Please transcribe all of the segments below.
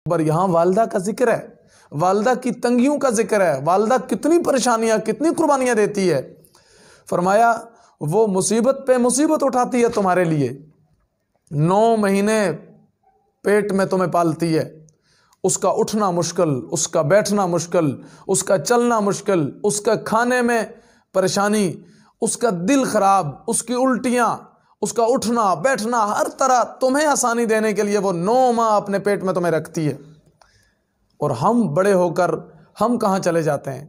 پر یہاں والدہ کا ذکر ہے، والدہ کی تنگیوں کا ذکر ہے، والدہ کتنی پریشانیاں کتنی قربانیاں دیتی ہے۔ فرمایا وہ مصیبت پہ مصیبت اٹھاتی ہے تمہارے لیے، 9 مہینے پیٹ میں تمہیں پالتی ہے، اس کا اٹھنا مشکل، اس کا بیٹھنا مشکل، اس کا چلنا مشکل، اس کا کھانے میں پریشانی، اس کا دل خراب، اس کی الٹیاں، اس کا اٹھنا بیٹھنا، ہر طرح تمہیں آسانی دینے کے لیے وہ 9 ماہ اپنے پیٹ میں تمہیں رکھتی ہے۔ اور ہم بڑے ہو کر ہم کہاں چلے جاتے ہیں؟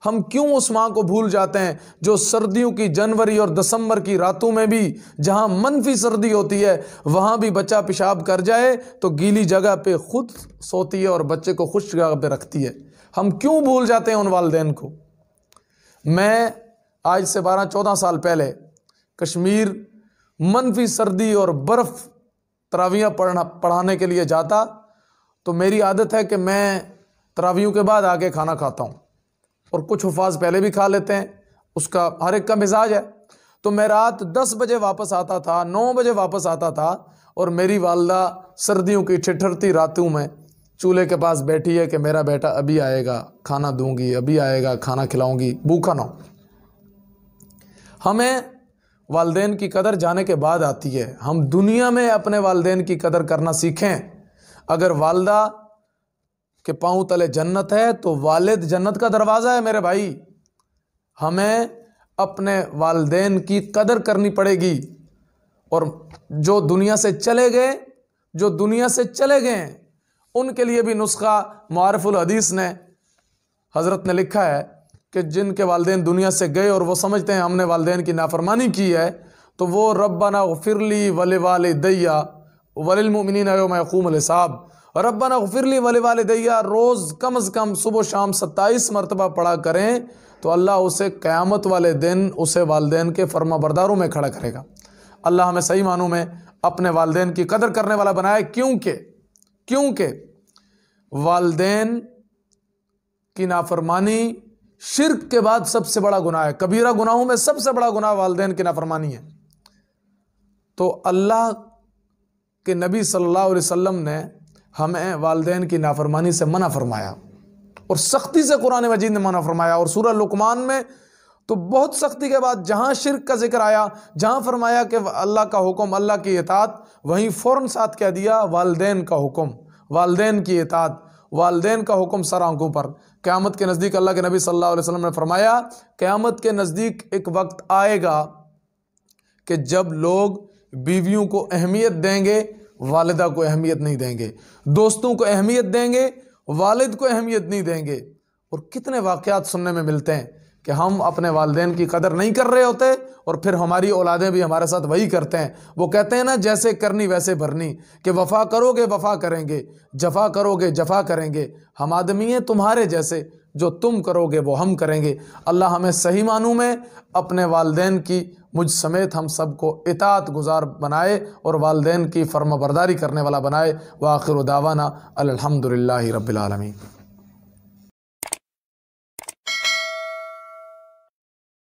ہم کیوں اس ماں کو بھول جاتے ہیں جو سردیوں کی جنوری اور دسمبر کی راتوں میں بھی جہاں منفی سردی ہوتی ہے وہاں بھی بچہ پیشاب کر جائے تو گیلی جگہ پہ خود سوتی ہے اور بچے کو خشک جگہ پہ رکھتی ہے۔ ہم کیوں بھول جاتے ہیں ان والدین کو؟ میں آج سے 12-14 سال پہلے کشمیر منفی سردی اور برف تراویحیں پڑھانے کے لیے جاتا تو میری عادت ہے کہ میں تراویحوں کے بعد آگے کھانا کھاتا ہوں، اور کچھ حفاظ پہلے بھی کھا لیتے ہیں، اس کا ہر ایک کا مزاج ہے۔ تو میں رات 10 بجے واپس آتا تھا، 9 بجے واپس آتا تھا، اور میری والدہ سردیوں کی ٹھٹھرتی راتوں میں چولہے کے پاس بیٹھی ہے کہ میرا بیٹا ابھی آئے گا کھانا دوں گی، ابھی آئے گا کھانا کھلاؤں گی، بھوکا نہ ہو۔ ہمیں والدین کی قدر جانے کے بعد آتی ہے، ہم دنیا میں اپنے والدین کی قدر کرنا سیکھیں۔ اگر والدہ کہ پاؤں تلے جنت ہے تو والد جنت کا دروازہ ہے میرے بھائی۔ ہمیں اپنے والدین کی قدر کرنی پڑے گی، اور جو دنیا سے چلے گئے ان کے لیے بھی نسخہ معارف الحدیث نے حضرت نے لکھا ہے کہ جن کے والدین دنیا سے گئے اور وہ سمجھتے ہیں ہم نے والدین کی نافرمانی کی ہے تو وہ ربنا اغفر لی ولوالدی وللمؤمنین یوم یقوم الحساب، ربنا اغفر لی ولوالدی روز کم از کم صبح و شام 27 مرتبہ پڑھا کریں تو اللہ اسے قیامت والے دن اسے والدین کے فرما برداروں میں کھڑا کرے گا۔ اللہ ہمیں صحیح معنوں میں اپنے والدین کی قدر کرنے والا بنائے، کیونکہ والدین کی نافرمانی شرک کے بعد سب سے بڑا گناہ ہے، کبیرہ گناہوں میں سب سے بڑا گناہ والدین کی نافرمانی ہے۔ تو اللہ کے نبی صلی اللہ علیہ وسلم نے ہمیں والدین کی نافرمانی سے منع فرمایا، اور سختی سے قرآن مجید نے منع فرمایا، اور سورہ لقمان میں تو بہت سختی کے بعد جہاں شرک کا ذکر آیا، جہاں فرمایا کہ اللہ کا حکم اللہ کی اطاعت، وہیں فوراً ساتھ کہہ دیا والدین کا حکم، والدین کی اطاعت، والدین کا حکم سر آنکھوں پر۔ قیامت کے نزدیک اللہ کے نبی صلی اللہ علیہ وسلم نے فرمایا قیامت کے نزدیک ایک وقت آئے گا کہ جب لوگ بیویوں کو اہمیت دیں گے، والدہ کو اہمیت نہیں دیں گے، دوستوں کو اہمیت دیں گے، والد کو اہمیت نہیں دیں گے۔ اور کتنے واقعات سننے میں ملتے ہیں کہ ہم اپنے والدین کی قدر نہیں کر رہے ہوتے، اور پھر ہماری اولادیں بھی ہمارے ساتھ وہی کرتے ہیں۔ وہ کہتے ہیں نا جیسے کرنی ویسے بھرنی، کہ وفا کرو گے وفا کریں گے، جفا کرو گے جفا کریں گے، ہم آدمی ہیں تمہارے جیسے، جو تم کرو گے وہ ہم کریں گے۔ اللہ ہمیں صحیح معنوں میں اپنے والدین کی مجھ سمیت ہم سب کو اطاعت گزار بنائے اور والدین کی فرما برداری کرنے والا بنائے۔ وآخر دعوانا الحمدللہ رب العالمین۔